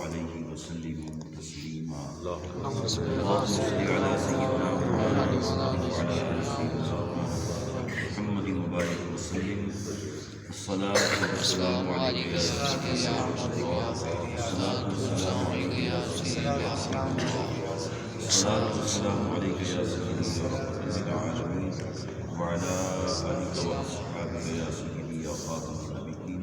علیہ وسلم تسلیما اللہم صلی علی سیدنا محمد وعلی محمد مبارک وسلم الصلاۃ والسلام علیک یا رسول اللہ الصلاۃ والسلام علیک یا رسول اللہ الصلاۃ والسلام علیک یا سیدی یا رحمۃ للعالمین وعلی آلک واصحابک یا سیدی یا خاتم النبیین۔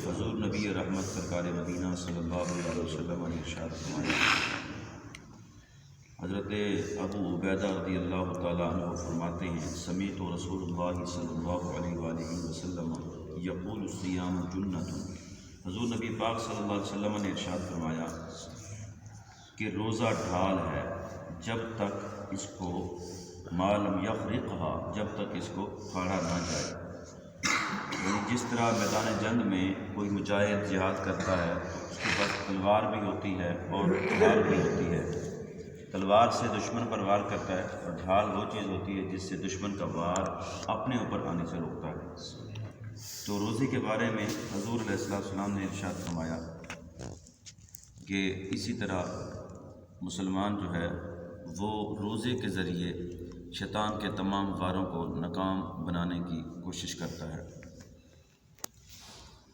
حضور نبی رحمت سرکار مدینہ صلی اللہ علیہ وسلم نے ارشاد فرمایا، حضرت ابو عبیدہ رضی اللہ تعالیٰ عنہ فرماتے ہیں، سمیعت رسول اللہ صلی اللہ علیہ وآلہ وسلم یقول الصیام جنۃ۔ حضور نبی پاک صلی اللہ علیہ وسلم نے ارشاد فرمایا کہ روزہ ڈھال ہے جب تک اس کو ما لم یفرقھا، جب تک اس کو پھاڑا نہ جائے۔ یعنی جس طرح میدان جنگ میں کوئی مجاہد جہاد کرتا ہے تو اس کے پاس تلوار بھی ہوتی ہے اور ڈھال بھی ہوتی ہے۔ تلوار سے دشمن پر وار کرتا ہے اور ڈھال وہ چیز ہوتی ہے جس سے دشمن کا وار اپنے اوپر آنے سے روکتا ہے۔ تو روزے کے بارے میں حضور علیہ السلام نے ارشاد فرمایا کہ اسی طرح مسلمان جو ہے وہ روزے کے ذریعے شیطان کے تمام واروں کو ناکام بنانے کی کوشش کرتا ہے۔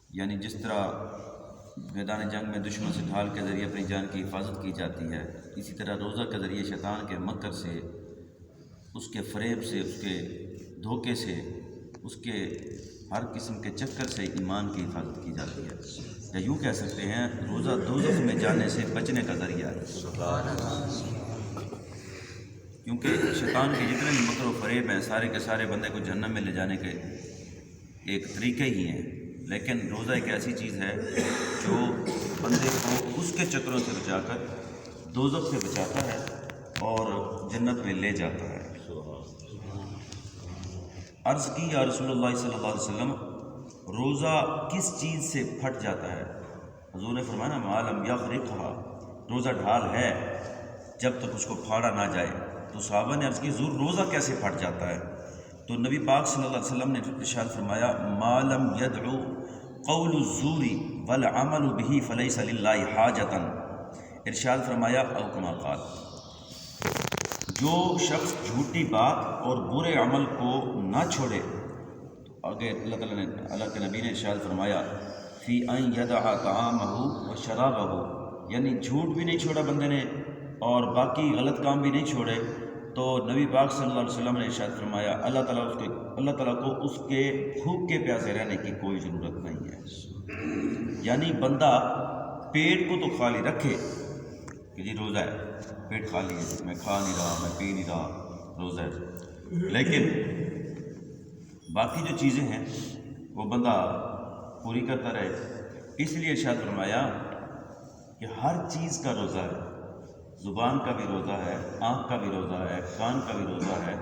یعنی جس طرح میدان جنگ میں دشمن سے ڈھال کے ذریعے اپنی جان کی حفاظت کی جاتی ہے، اسی طرح روزہ کے ذریعے شیطان کے مکر سے، اس کے فریب سے، اس کے دھوکے سے، اس کے ہر قسم کے چکر سے ایمان کی حفاظت کی جاتی ہے۔ یا یوں کہہ سکتے ہیں روزہ دوزخ میں جانے سے بچنے کا ذریعہ ہے، کیونکہ شیطان کے جتنے بھی مکر و فریب ہیں سارے کے سارے بندے کو جہنم میں لے جانے کے ایک طریقے ہی ہیں، لیکن روزہ ایک ایسی چیز ہے جو بندے کو اس کے چکروں سے بچا کر دوزخ سے بچاتا ہے اور جنت میں لے جاتا ہے۔ عرض کی یا رسول اللہ صلی اللہ علیہ وسلم، روزہ کس چیز سے پھٹ جاتا ہے؟ حضور نے فرمایا ما لم یفرقھا، روزہ ڈھال ہے جب تک اس کو پھاڑا نہ جائے۔ تو صحابہ نے عرض کی حضور روزہ کیسے پھٹ جاتا ہے؟ تو نبی پاک صلی اللہ علیہ وسلم نے ارشاد فرمایا ما لم یدعو قول الزور والعمل به فلیس للہ حاجۃ۔ ارشاد فرمایا او کما قال، جو شخص جھوٹی بات اور برے عمل کو نہ چھوڑے، تو آگے اللہ تعالیٰ نے، اللہ کے نبی نے ارشاد فرمایا فی ان یدع طعامہ و شرابہ، یعنی جھوٹ بھی نہیں چھوڑا بندے نے اور باقی غلط کام بھی نہیں چھوڑے، تو نبی پاک صلی اللہ علیہ وسلم نے ارشاد فرمایا اللہ تعالیٰ کو اس کے بھوک کے پیاسے رہنے کی کوئی ضرورت نہیں ہے۔ یعنی بندہ پیٹ کو تو خالی رکھے کہ جی روزہ ہے، پیٹ خالی ہے، میں کھا نہیں رہا، میں پی نہیں رہا، روزہ ہے، لیکن باقی جو چیزیں ہیں وہ بندہ پوری کرتا رہے۔ اس لیے ارشاد فرمایا کہ ہر چیز کا روزہ ہے، زبان کا بھی روزہ ہے، آنکھ کا بھی روزہ ہے، کان کا بھی روزہ ہے،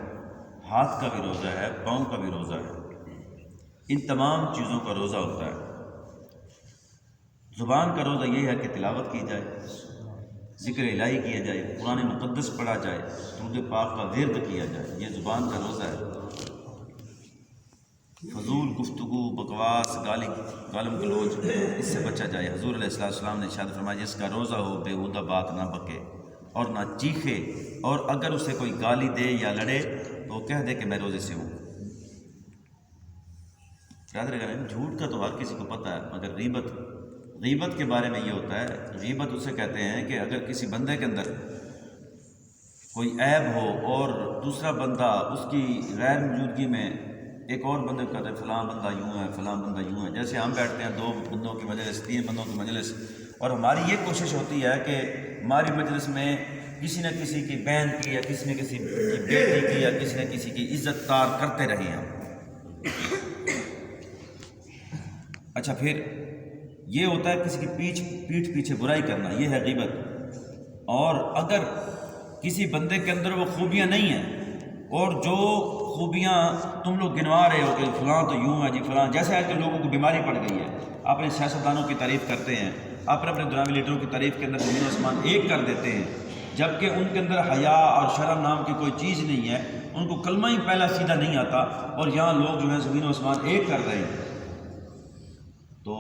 ہاتھ کا بھی روزہ ہے، پاؤں کا بھی روزہ ہے، ان تمام چیزوں کا روزہ ہوتا ہے۔ زبان کا روزہ یہ ہے کہ تلاوت کی جائے، ذکر الہی کیا جائے، قرآن مقدس پڑھا جائے، درود پاک کا ورد کیا جائے، یہ زبان کا روزہ ہے۔ فضول گفتگو، بکواس، گالم گلوچ، اس سے بچا جائے۔ حضور علیہ السلام نے ارشاد فرمایا جس کا روزہ ہو بیہودہ بات نہ بکے اور نہ چیخے، اور اگر اسے کوئی گالی دے یا لڑے تو وہ کہہ دے کہ میں روزے سے ہوں۔ یاد رہے گا، جھوٹ کا تو ہر کسی کو پتہ ہے، مگر غیبت کے بارے میں یہ ہوتا ہے، غیبت اسے کہتے ہیں کہ اگر کسی بندے کے اندر کوئی عیب ہو اور دوسرا بندہ اس کی غیر موجودگی میں ایک اور بندے کو کہتے ہیں فلاں بندہ یوں ہے، فلاں بندہ یوں ہے۔ جیسے ہم بیٹھتے ہیں 2 بندوں کی مجلس، 3 بندوں کی مجلس، اور ہماری یہ کوشش ہوتی ہے کہ ہماری مجلس میں کسی نہ کسی کی بہن کی یا کسی نہ کسی کی بیٹی کی یا کسی نہ کسی کی عزت تار کرتے رہیں ہم۔ اچھا، پھر یہ ہوتا ہے کسی کی پیٹھ پیچھے برائی کرنا، یہ ہے غیبت۔ اور اگر کسی بندے کے اندر وہ خوبیاں نہیں ہیں اور جو خوبیاں تم لوگ گنوا رہے ہو کہ فلاں تو یوں ہے جی فلاں، جیسے آج کل لوگوں کو بیماری پڑ گئی ہے، اپنے سیاستدانوں کی تعریف کرتے ہیں، اپنے دنیاوی لیڈروں کی تعریف کے اندر زمین و آسمان ایک کر دیتے ہیں، جبکہ ان کے اندر حیا اور شرم نام کی کوئی چیز نہیں ہے، ان کو کلمہ ہی پہلا سیدھا نہیں آتا، اور یہاں لوگ جو ہے زمین و آسمان ایک کر رہے ہیں۔ تو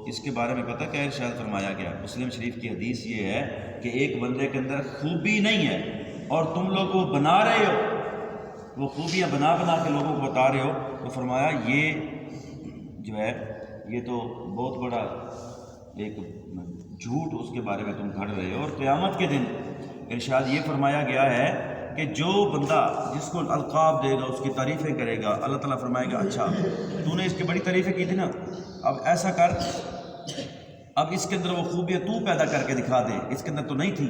اس کے بارے میں پتہ کیا ارشاد فرمایا گیا؟ مسلم شریف کی حدیث یہ ہے کہ ایک بندے کے اندر خوبی نہیں ہے اور تم لوگ وہ بنا رہے ہو، وہ خوبیاں بنا بنا کے لوگوں کو بتا رہے ہو، تو فرمایا یہ جو ہے یہ تو بہت بڑا ایک جھوٹ اس کے بارے میں تم گھڑ رہے ہو۔ اور قیامت کے دن ارشاد یہ فرمایا گیا ہے کہ جو بندہ جس کو القاب دے گا، اس کی تعریفیں کرے گا، اللہ تعالیٰ فرمائے گا اچھا تو نے اس کی بڑی تعریفیں کی تھی نا، اب ایسا کر، اب اس کے اندر وہ خوبیاں تو پیدا کر کے دکھا دے، اس کے اندر تو نہیں تھی،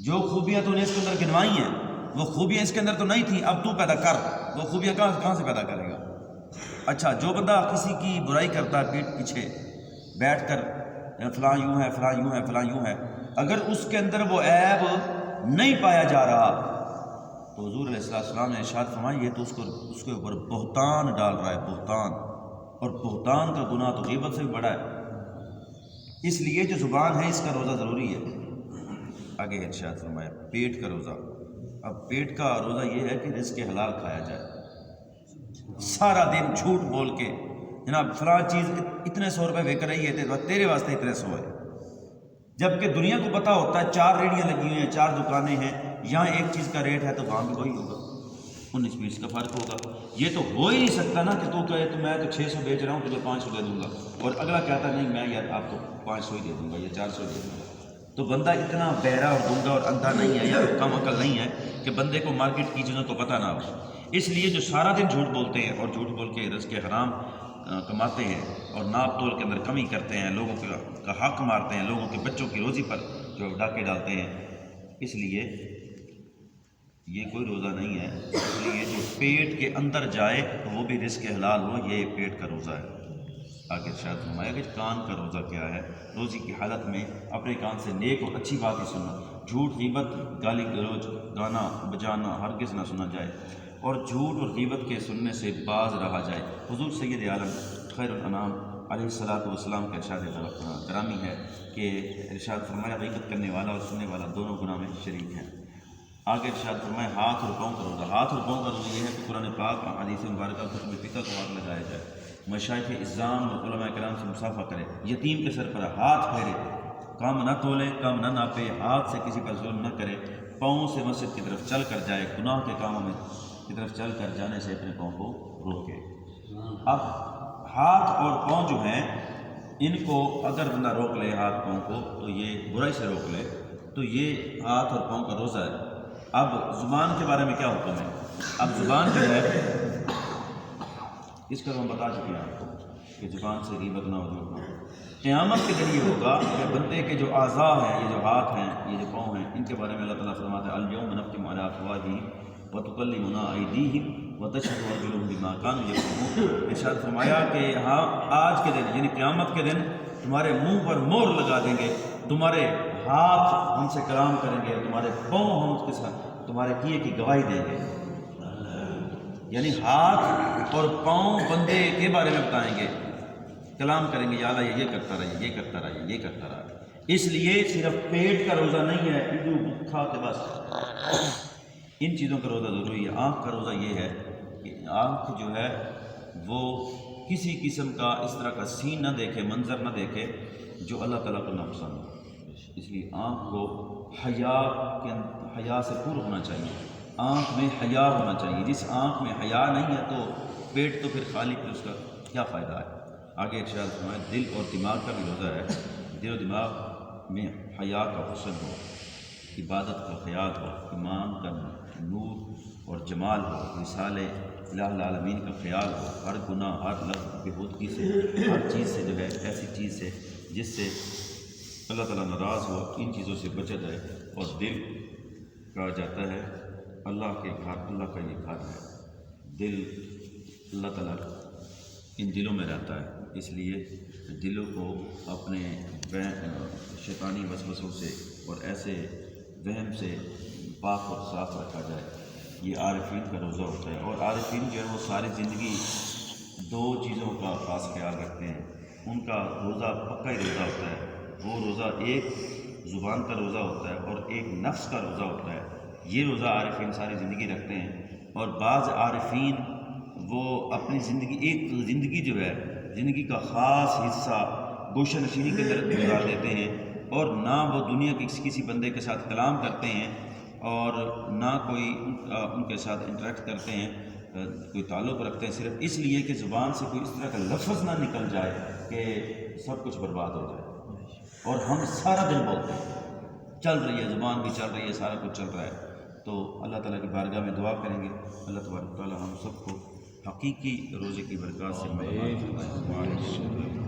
جو خوبیاں تو نے اس کے اندر گنوائی ہیں وہ خوبیاں اس کے اندر تو نہیں تھیں، اب تو پیدا کر، وہ خوبیاں کہاں سے پیدا کرے گا؟ اچھا جو بندہ کسی کی برائی کرتا ہے پیٹھ پیچھے بیٹھ کر، فلاں یوں ہے، فلاں یوں ہے، فلاں یوں ہے، اگر اس کے اندر وہ عیب نہیں پایا جا رہا تو حضور علیہ السلام نے ارشاد فرمایا یہ تو اس کے اوپر بہتان ڈال رہا ہے، بہتان، اور بہتان کا گناہ تو غیبت سے بھی بڑا ہے۔ اس لیے جو زبان ہے اس کا روزہ ضروری ہے۔ آگے ارشاد فرمایا پیٹ کا روزہ، اب پیٹ کا روزہ یہ ہے کہ رزق حلال کھایا جائے، سارا دن جھوٹ بول کے جناب فلاں چیز اتنے 100 روپے بک رہی ہے تیرے واسطے اتنے 100 ہے، جبکہ دنیا کو پتہ ہوتا ہے 4 ریڑیاں لگی ہوئی ہیں، 4 دکانیں ہیں، یہاں ایک چیز کا ریٹ ہے تو وہاں بھی وہی ہوگا، 19-20 کا فرق ہوگا۔ یہ تو ہو ہی نہیں سکتا نا کہ تو کہے تو میں تو 600 بیچ رہا ہوں تجھے 500 دے دوں گا، اور اگلا کہتا نہیں میں یار آپ کو 500 ہی دے دوں گا یا 400 دے دوں گا۔ تو بندہ اتنا بہرا اور گنگا اور اندھا نہیں ہے یا کم عقل نہیں ہے کہ بندے کو مارکیٹ کی چیزوں کو پتہ نہ ہو۔ اس لیے جو سارا دن جھوٹ بولتے ہیں اور جھوٹ بول کے رزق حرام کماتے ہیں اور ناپ تول کے اندر کمی کرتے ہیں، لوگوں کا حق مارتے ہیں، لوگوں کے بچوں کی روزی پر جو ڈاکے ڈالتے ہیں، اس لیے یہ کوئی روزہ نہیں ہے۔ اس لیے جو پیٹ کے اندر جائے تو وہ بھی رزق حلال ہو، یہ پیٹ کا روزہ ہے۔ آگے ارشاد فرمایا کہ کان کا روزہ کیا ہے؟ روزی کی حالت میں اپنے کان سے نیک اور اچھی بات ہی سننا، جھوٹ، غیبت، گالی گلوچ، گانا بجانا ہرگز نہ سنا جائے، اور جھوٹ اور غیبت کے سننے سے باز رہا جائے۔ حضور سید عالم خیر الانام علیہ السلام کا ارشاد گرامی ہے کہ ارشاد فرمایا غیبت کرنے والا اور سننے والا دونوں گناہ میں شریک ہیں۔ آگے ارشاد فرمایا ہاتھ اور پاؤں کا روزہ، ہاتھ اور پاؤں کا روزہ یہ ہے کہ قرآن پاک اور حدیث مبارکہ کتب فقہ کو ہاتھ لگایا جائے، مشائخ اعظام اور علماء کرام سے مصافحہ کرے، یتیم کے سر پر ہاتھ پھیرے، کام نہ تولے، کام نہ ناپے، ہاتھ سے کسی پر ظلم نہ کرے، پاؤں سے مسجد کی طرف چل کر جائے، گناہ کے کاموں میں کی طرف چل کر جانے سے اپنے پاؤں کو روکے۔ اب ہاتھ اور پاؤں جو ہیں ان کو اگر بندہ روک لے، ہاتھ پاؤں کو، تو یہ برائی سے روک لے تو یہ ہاتھ اور پاؤں کا روزہ ہے۔ اب زبان کے بارے میں کیا حکم ہے؟ اب زبان جو ہے اس کا ہم بتا چکے ہیں آپ کو کہ زبان سے غیبت نہ ہو، جھوٹ نہ ہو۔ قیامت کے دن یہ ہوگا کہ بندے کے جو اعضاء ہیں، یہ جو ہاتھ ہیں، یہ جو پاؤں ہیں، ان کے بارے میں اللہ تعالیٰ فرماتا ہے الیوم نختم علی افواہہم وتکلمنا ایدیہم وتشہد ارجلہم بما کانوا یکسبون۔ ارشاد فرمایا کہ ہاں آج کے دن یعنی قیامت کے دن تمہارے منہ پر مہر لگا دیں گے، تمہارے ہاتھ ہم سے کلام کریں گے، تمہارے پاؤں ہم کے ساتھ تمہارے کیے کی گواہی دیں گے۔ یعنی ہاتھ اور پاؤں بندے کے بارے میں بتائیں گے، کلام کریں گے، یا اللہ یہ کرتا رہا، یہ کرتا رہا، یہ کرتا رہا۔ اس لیے صرف پیٹ کا روزہ نہیں ہے اڈو کھا کے بس، ان چیزوں کا روزہ ضروری ہے۔ آنکھ کا روزہ یہ ہے کہ آنکھ جو ہے وہ کسی قسم کا اس طرح کا سین نہ دیکھے، منظر نہ دیکھے جو اللہ تعالیٰ کو ناپسند ہو۔ اس لیے آنکھ کو حیا سے پور ہونا چاہیے، آنکھ میں حیا ہونا چاہیے۔ جس آنکھ میں حیا نہیں ہے تو پیٹ تو پھر خالی، پھر اس کا کیا فائدہ ہے؟ آگے ارشاد فرمایا دل اور دماغ کا بھی روزہ ہے، دل و دماغ میں حیا کا حسن ہو، عبادت کا خیال ہو، ایمان کا نور اور جمال ہو، مثال الہ العالمین کا خیال ہو، ہر گناہ، ہر لفظ بےہودگی سے، ہر چیز سے جو ہے ایسی چیز سے جس سے اللہ تعالیٰ ناراض ہو، ان چیزوں سے بچت ہے۔ اور دل کہا جاتا ہے اللہ کے گھر، اللہ کا یہ گھر ہے، دل اللہ تعالیٰ ان دلوں میں رہتا ہے، اس لیے دلوں کو اپنے شیطانی وسوسوں سے اور ایسے وہم سے پاک اور صاف رکھا جائے۔ یہ عارفین کا روزہ ہوتا ہے، اور عارفین جو ہے وہ ساری زندگی 2 چیزوں کا خاص خیال رکھتے ہیں، ان کا روزہ پکا ہی روزہ ہوتا ہے۔ وہ روزہ ایک زبان کا روزہ ہوتا ہے اور ایک نفس کا روزہ ہوتا ہے، یہ روزہ عارفین ساری زندگی رکھتے ہیں۔ اور بعض عارفین وہ اپنی زندگی، ایک زندگی جو ہے زندگی کا خاص حصہ گوشہ نشینی کے اندر گزار دیتے ہیں، اور نہ وہ دنیا کے کسی بندے کے ساتھ کلام کرتے ہیں اور نہ کوئی ان کے ساتھ انٹریکٹ کرتے ہیں، کوئی تعلق رکھتے ہیں، صرف اس لیے کہ زبان سے کوئی اس طرح کا لفظ نہ نکل جائے کہ سب کچھ برباد ہو جائے۔ اور ہم سارا دن بولتے ہیں، چل رہی ہے زبان بھی چل رہی ہے، سارا کچھ چل رہا ہے۔ تو اللہ تعالیٰ کی بارگاہ میں دعا کریں گے، اللہ تبارک و تعالیٰ ہم سب کو حقیقی روزے کی برکات سے محروم فرمائے۔